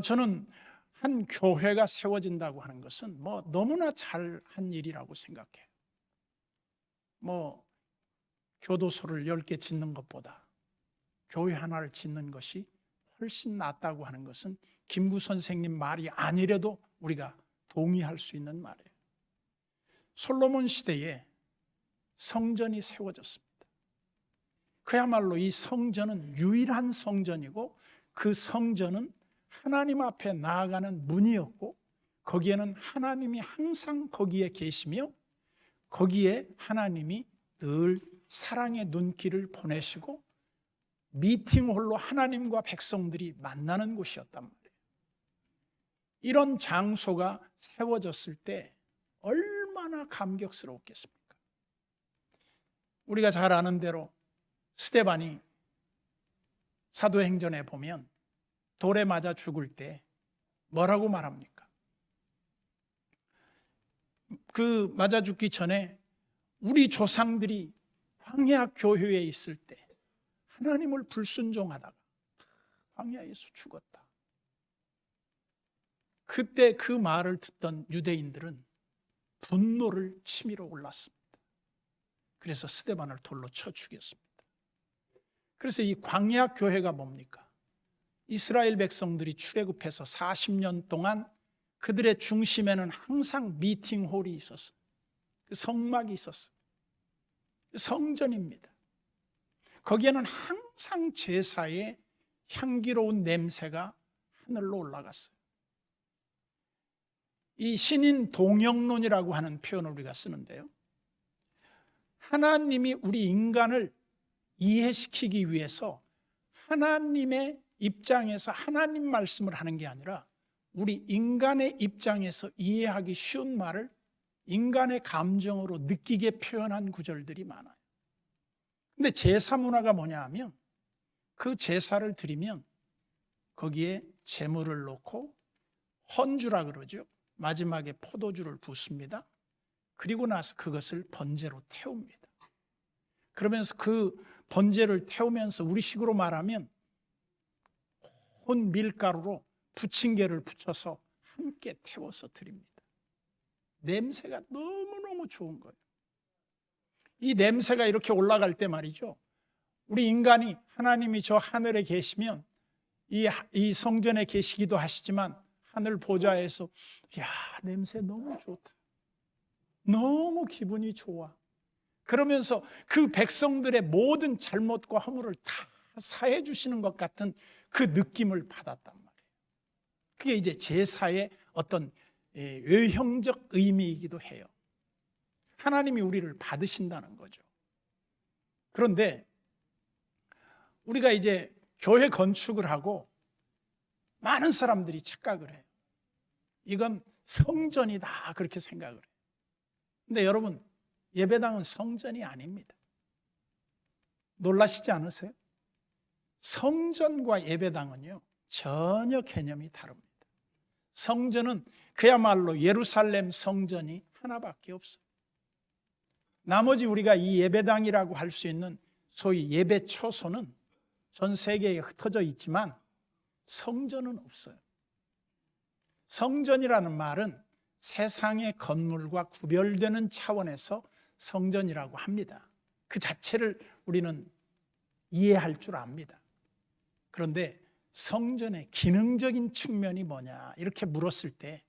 저는 한 교회가 세워진다고 하는 것은 너무나 잘한 일이라고 생각해요. 교도소를 10개 짓는 것보다 교회 하나를 짓는 것이 훨씬 낫다고 하는 것은 김구 선생님 말이 아니래도 우리가 동의할 수 있는 말이에요. 솔로몬 시대에 성전이 세워졌습니다. 그야말로 이 성전은 유일한 성전이고, 그 성전은 하나님 앞에 나아가는 문이었고, 거기에는 하나님이 항상 거기에 계시며, 거기에 하나님이 늘 사랑의 눈길을 보내시고 미팅홀로 하나님과 백성들이 만나는 곳이었단 말이에요. 이런 장소가 세워졌을 때 얼마나 감격스러웠겠습니까? 우리가 잘 아는 대로 스데반이 사도행전에 보면 돌에 맞아 죽을 때 뭐라고 말합니까? 그 맞아 죽기 전에 우리 조상들이 광야 교회에 있을 때 하나님을 불순종하다가 광야에서 죽었다. 그때 그 말을 듣던 유대인들은 분노를 치밀어 올랐습니다. 그래서 스데반을 돌로 쳐 죽였습니다. 그래서 이 광야 교회가 뭡니까? 이스라엘 백성들이 출애굽해서 40년 동안 그들의 중심에는 항상 미팅홀이 있었어요. 그 성막이 있었어요. 성전입니다. 거기에는 항상 제사의 향기로운 냄새가 하늘로 올라갔어요. 이 신인 동영론이라고 하는 표현을 우리가 쓰는데요, 하나님이 우리 인간을 이해시키기 위해서 하나님의 입장에서 하나님 말씀을 하는 게 아니라 우리 인간의 입장에서 이해하기 쉬운 말을 인간의 감정으로 느끼게 표현한 구절들이 많아요. 근데 제사 문화가 뭐냐 하면, 그 제사를 드리면 거기에 제물을 넣고 헌주라 그러죠. 마지막에 포도주를 붓습니다. 그리고 나서 그것을 번제로 태웁니다. 그러면서 그 번제를 태우면서 우리식으로 말하면 혼 밀가루로 부침개를 붙여서 함께 태워서 드립니다. 냄새가 너무너무 좋은 거예요. 이 냄새가 이렇게 올라갈 때 말이죠, 우리 인간이 하나님이 저 하늘에 계시면 이 성전에 계시기도 하시지만 하늘 보좌에서 야, 냄새 너무 좋다, 너무 기분이 좋아, 그러면서 그 백성들의 모든 잘못과 허물을 다 사해 주시는 것 같은 그 느낌을 받았단 말이에요. 그게 이제 제사의 어떤 외형적 의미이기도 해요. 하나님이 우리를 받으신다는 거죠. 그런데 우리가 이제 교회 건축을 하고 많은 사람들이 착각을 해요. 이건 성전이다, 그렇게 생각을 해요. 근데 여러분, 예배당은 성전이 아닙니다. 놀라시지 않으세요? 성전과 예배당은요, 전혀 개념이 다릅니다. 성전은 그야말로 예루살렘 성전이 하나밖에 없어요. 나머지 우리가 이 예배당이라고 할 수 있는 소위 예배 처소는 전 세계에 흩어져 있지만 성전은 없어요. 성전이라는 말은 세상의 건물과 구별되는 차원에서 성전이라고 합니다. 그 자체를 우리는 이해할 줄 압니다. 그런데 성전의 기능적인 측면이 뭐냐, 이렇게 물었을 때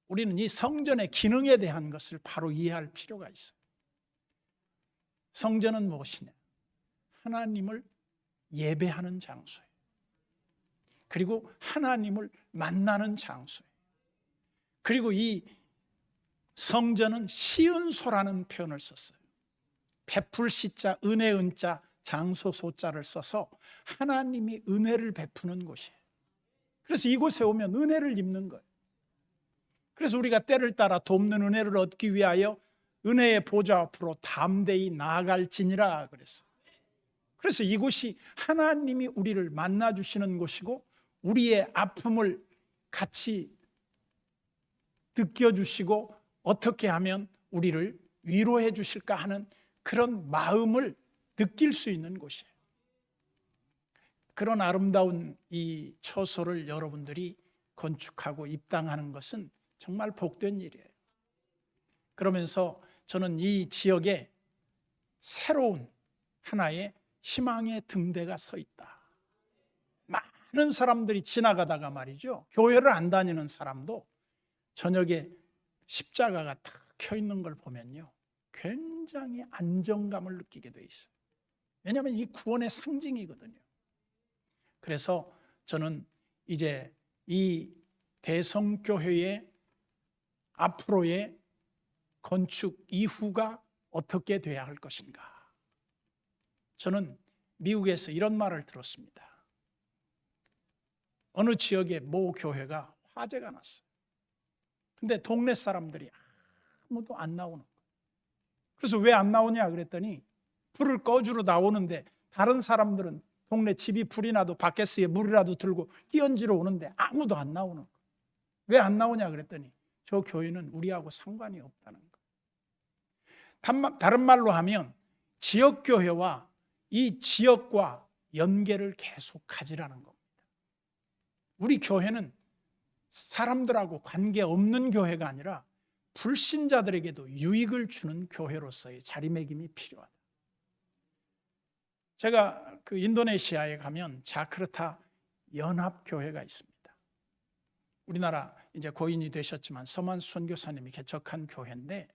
우리는 이 성전의 기능에 대한 것을 바로 이해할 필요가 있어요. 성전은 무엇이냐? 하나님을 예배하는 장소예요. 그리고 하나님을 만나는 장소예요. 그리고 이 성전은 시은소라는 표현을 썼어요. 베풀 시자, 은혜 은자, 장소 소자를 써서 하나님이 은혜를 베푸는 곳이에요. 그래서 이곳에 오면 은혜를 입는 거예요. 그래서 우리가 때를 따라 돕는 은혜를 얻기 위하여 은혜의 보좌 앞으로 담대히 나아갈지니라 그랬어요. 그래서 이곳이 하나님이 우리를 만나주시는 곳이고, 우리의 아픔을 같이 느껴주시고 어떻게 하면 우리를 위로해 주실까 하는 그런 마음을 느낄 수 있는 곳이에요. 그런 아름다운 이 처소를 여러분들이 건축하고 입당하는 것은 정말 복된 일이에요. 그러면서 저는 이 지역에 새로운 하나의 희망의 등대가 서 있다. 많은 사람들이 지나가다가 말이죠, 교회를 안 다니는 사람도 저녁에 십자가가 딱 켜 있는 걸 보면요, 굉장히 안정감을 느끼게 돼 있어요. 왜냐하면 이 구원의 상징이거든요. 그래서 저는 이제 이 대성교회의 앞으로의 건축 이후가 어떻게 돼야 할 것인가. 저는 미국에서 이런 말을 들었습니다. 어느 지역의 모 교회가 화재가 났어요. 근데 동네 사람들이 아무도 안 나오는 거예요. 그래서 왜 안 나오냐 그랬더니 불을 꺼주러 나오는데 다른 사람들은 동네 집이 불이 나도 바켓스에 물이라도 들고 끼얹으러 오는데 아무도 안 나오는 거예요. 왜 안 나오냐 그랬더니 저 교회는 우리하고 상관이 없다는 거예요. 다른 말로 하면 지역교회와 이 지역과 연계를 계속 가지라는 겁니다. 우리 교회는 사람들하고 관계없는 교회가 아니라 불신자들에게도 유익을 주는 교회로서의 자리매김이 필요하다. 제가 그 인도네시아에 가면 자크르타 연합교회가 있습니다. 우리나라 이제 고인이 되셨지만 서만수 선교사님이 개척한 교회인데,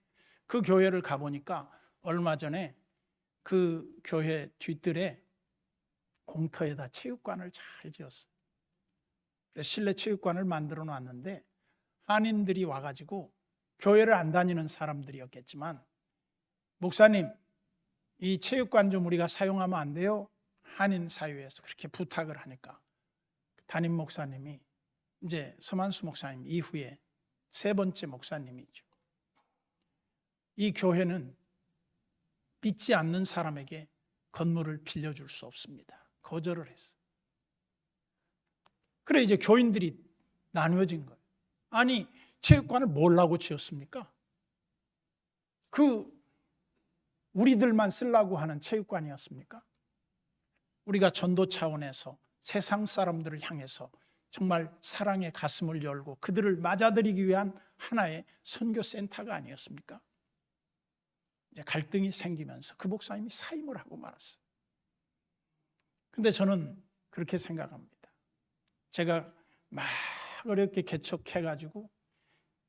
그 교회를 가보니까 얼마 전에 그 교회 뒤뜰에 공터에다 체육관을 잘 지었어요. 그래서 실내 체육관을 만들어 놨는데 한인들이 와가지고, 교회를 안 다니는 사람들이었겠지만, 목사님 이 체육관 좀 우리가 사용하면 안 돼요? 한인 사회에서 그렇게 부탁을 하니까 담임 목사님이, 이제 서만수 목사님 이후에 세 번째 목사님이죠, 이 교회는 믿지 않는 사람에게 건물을 빌려줄 수 없습니다. 거절을 했어요. 그래 이제 교인들이 나누어진 거예요. 아니, 체육관을 뭐라고 지었습니까? 우리들만 쓰려고 하는 체육관이었습니까? 우리가 전도 차원에서 세상 사람들을 향해서 정말 사랑의 가슴을 열고 그들을 맞아들이기 위한 하나의 선교센터가 아니었습니까? 이제 갈등이 생기면서 그 목사님이 사임을 하고 말았어요. 근데 저는 그렇게 생각합니다. 제가 막 어렵게 개척해가지고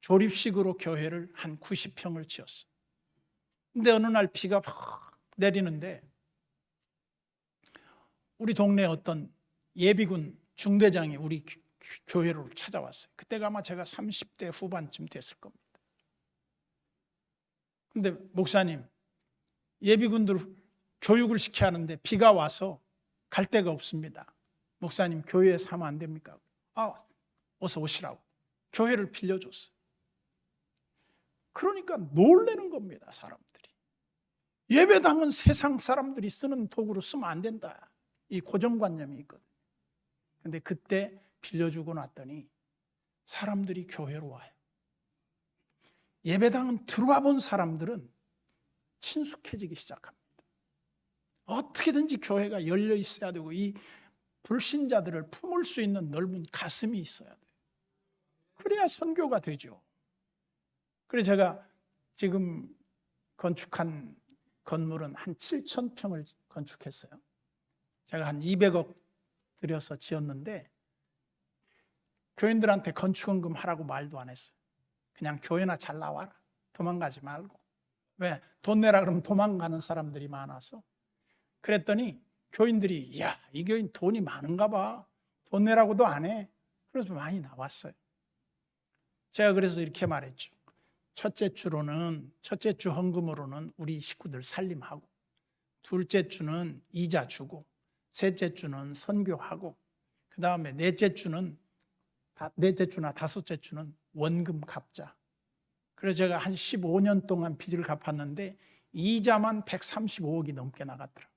조립식으로 교회를 한 90평을 지었어요. 근데 어느 날 비가 막 내리는데 우리 동네 어떤 예비군 중대장이 우리 교회로 찾아왔어요. 그때가 아마 제가 30대 후반쯤 됐을 겁니다. 근데 목사님, 예비군들 교육을 시켜야 하는데 비가 와서 갈 데가 없습니다. 목사님, 교회에 사면 안 됩니까? 어서 오시라고 교회를 빌려줬어요. 그러니까 놀라는 겁니다, 사람들이. 예배당은 세상 사람들이 쓰는 도구로 쓰면 안 된다, 이 고정관념이 있거든요. 근데 그때 빌려주고 났더니 사람들이 교회로 와요. 예배당은 들어와 본 사람들은 친숙해지기 시작합니다. 어떻게든지 교회가 열려 있어야 되고 이 불신자들을 품을 수 있는 넓은 가슴이 있어야 돼요. 그래야 선교가 되죠. 그래서 제가 지금 건축한 건물은 한 7,000평을 건축했어요. 제가 한 200억 들여서 지었는데 교인들한테 건축원금 하라고 말도 안 했어요. 그냥 교회나 잘 나와라, 도망가지 말고. 왜? 돈 내라 그러면 도망가는 사람들이 많아서. 그랬더니 교인들이 야, 이 교인 돈이 많은가 봐, 돈 내라고도 안 해. 그래서 많이 나왔어요. 제가 그래서 이렇게 말했죠. 첫째 주 헌금으로는 우리 식구들 살림하고, 둘째 주는 이자 주고, 셋째 주는 선교하고, 그 다음에 넷째 주나 다섯째 주는 원금 갚자. 그래서 제가 한 15년 동안 빚을 갚았는데 이자만 135억이 넘게 나갔더라고요.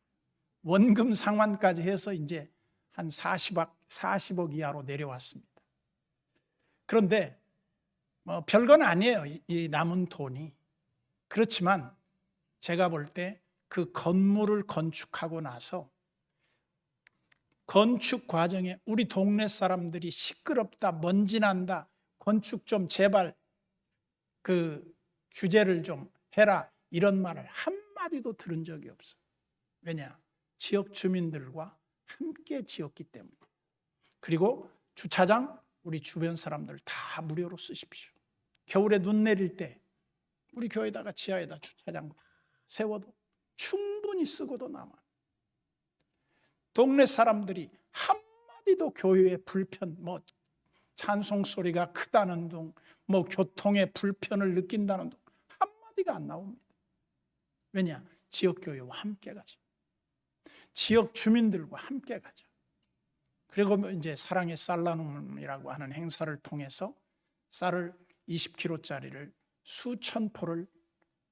원금 상환까지 해서 이제 한 40억 이하로 내려왔습니다. 그런데 별건 아니에요, 이 남은 돈이. 그렇지만 제가 볼 때 그 건물을 건축하고 나서 건축 과정에 우리 동네 사람들이 시끄럽다, 먼지 난다, 건축 좀 제발 그 규제를 좀 해라, 이런 말을 한마디도 들은 적이 없어. 왜냐? 지역 주민들과 함께 지었기 때문에. 그리고 주차장 우리 주변 사람들 다 무료로 쓰십시오. 겨울에 눈 내릴 때 우리 교회에다가 지하에다 주차장 세워도 충분히 쓰고도 남아요. 동네 사람들이 한마디도 교회의 불편, 찬송 소리가 크다는 둥, 교통의 불편을 느낀다는 둥 한마디가 안 나옵니다. 왜냐? 지역교회와 함께 가죠. 지역 주민들과 함께 가죠. 그리고 이제 사랑의 쌀 나눔이라고 하는 행사를 통해서 쌀을 20kg짜리를 수천 포를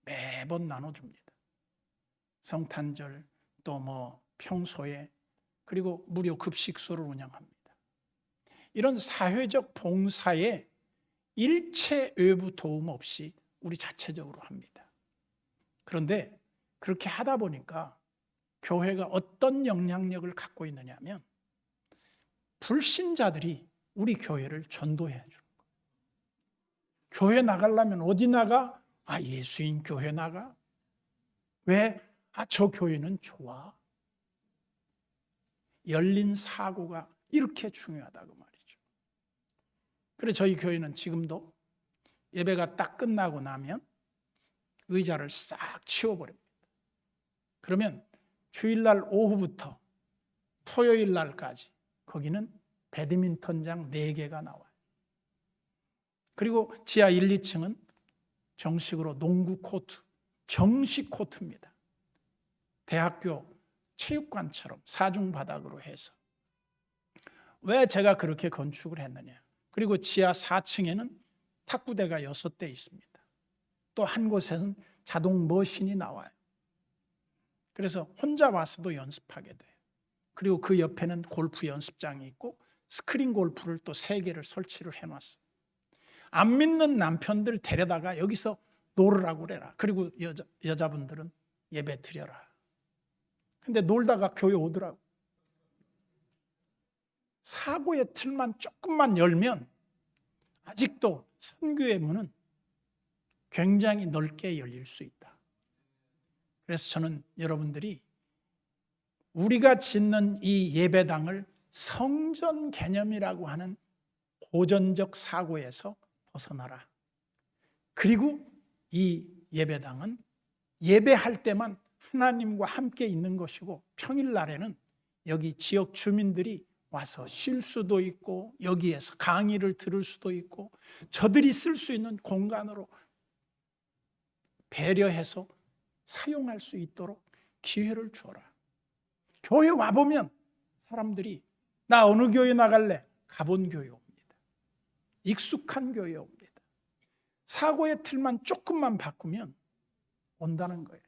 매번 나눠줍니다. 성탄절 또 평소에, 그리고 무료 급식소를 운영합니다. 이런 사회적 봉사에 일체 외부 도움 없이 우리 자체적으로 합니다. 그런데 그렇게 하다 보니까 교회가 어떤 영향력을 갖고 있느냐 하면 불신자들이 우리 교회를 전도해 주는 거예요. 교회 나가려면 어디 나가? 예수인 교회 나가? 왜? 저 교회는 좋아. 열린 사고가 이렇게 중요하다고 말이죠. 그래서 저희 교회는 지금도 예배가 딱 끝나고 나면 의자를 싹 치워버립니다. 그러면 주일날 오후부터 토요일 날까지 거기는 배드민턴장 4개가 나와요. 그리고 지하 1, 2층은 정식으로 농구 코트, 정식 코트입니다. 대학교 체육관처럼 사중바닥으로 해서. 왜 제가 그렇게 건축을 했느냐? 그리고 지하 4층에는 탁구대가 6대 있습니다. 또 한 곳에는 자동 머신이 나와요. 그래서 혼자 와서도 연습하게 돼요. 그리고 그 옆에는 골프 연습장이 있고 스크린 골프를 또 3개를 설치를 해놨어요. 안 믿는 남편들 데려다가 여기서 놀으라고 그래라. 그리고 여자분들은 예배 드려라. 근데 놀다가 교회 오더라고. 사고의 틀만 조금만 열면 아직도 선교의 문은 굉장히 넓게 열릴 수 있다. 그래서 저는 여러분들이 우리가 짓는 이 예배당을 성전 개념이라고 하는 고전적 사고에서 벗어나라. 그리고 이 예배당은 예배할 때만 하나님과 함께 있는 것이고 평일날에는 여기 지역 주민들이 와서 쉴 수도 있고 여기에서 강의를 들을 수도 있고 저들이 쓸 수 있는 공간으로 배려해서 사용할 수 있도록 기회를 줘라. 교회 와보면 사람들이 나 어느 교회 나갈래? 가본 교회 옵니다. 익숙한 교회 옵니다. 사고의 틀만 조금만 바꾸면 온다는 거예요.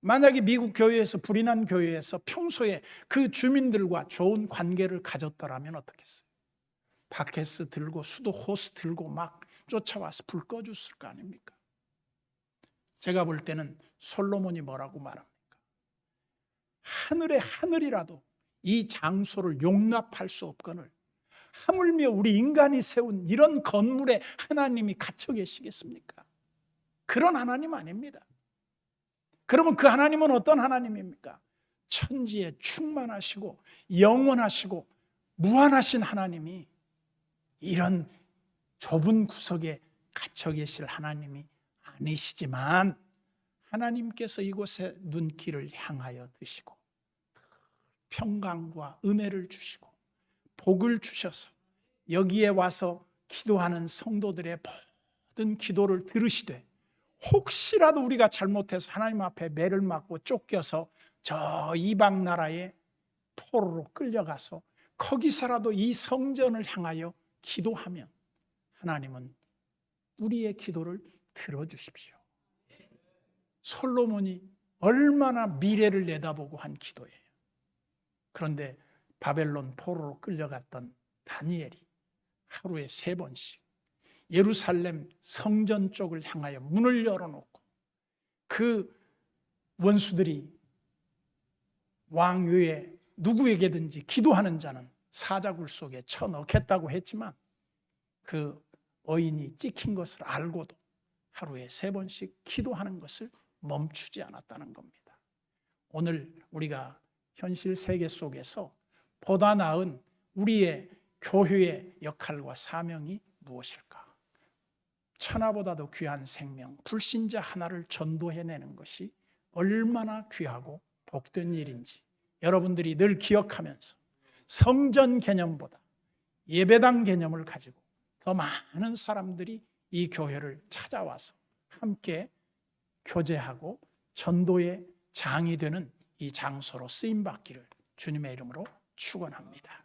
만약에 미국 교회에서 불이 난 교회에서 평소에 그 주민들과 좋은 관계를 가졌더라면 어떻겠어요? 바켓스 들고 수도 호스 들고 막 쫓아와서 불 꺼줬을 거 아닙니까? 제가 볼 때는 솔로몬이 뭐라고 말합니까? 하늘의 하늘이라도 이 장소를 용납할 수 없거늘 하물며 우리 인간이 세운 이런 건물에 하나님이 갇혀 계시겠습니까? 그런 하나님 아닙니다. 그러면 그 하나님은 어떤 하나님입니까? 천지에 충만하시고 영원하시고 무한하신 하나님이 이런 좁은 구석에 갇혀 계실 하나님이 아니시지만 하나님께서 이곳에 눈길을 향하여 드시고 평강과 은혜를 주시고 복을 주셔서 여기에 와서 기도하는 성도들의 모든 기도를 들으시되 혹시라도 우리가 잘못해서 하나님 앞에 매를 맞고 쫓겨서 저 이방 나라의 포로로 끌려가서 거기서라도 이 성전을 향하여 기도하면 하나님은 우리의 기도를 들어주십시오. 솔로몬이 얼마나 미래를 내다보고 한 기도예요. 그런데 바벨론 포로로 끌려갔던 다니엘이 하루에 3번씩 예루살렘 성전 쪽을 향하여 문을 열어놓고 그 원수들이 왕 위에 누구에게든지 기도하는 자는 사자굴 속에 쳐넣겠다고 했지만 그 어인이 찍힌 것을 알고도 하루에 3번씩 기도하는 것을 멈추지 않았다는 겁니다. 오늘 우리가 현실 세계 속에서 보다 나은 우리의 교회의 역할과 사명이 무엇일까? 천하보다도 귀한 생명, 불신자 하나를 전도해내는 것이 얼마나 귀하고 복된 일인지 여러분들이 늘 기억하면서 성전 개념보다 예배당 개념을 가지고 더 많은 사람들이 이 교회를 찾아와서 함께 교제하고 전도의 장이 되는 이 장소로 쓰임받기를 주님의 이름으로 축원합니다.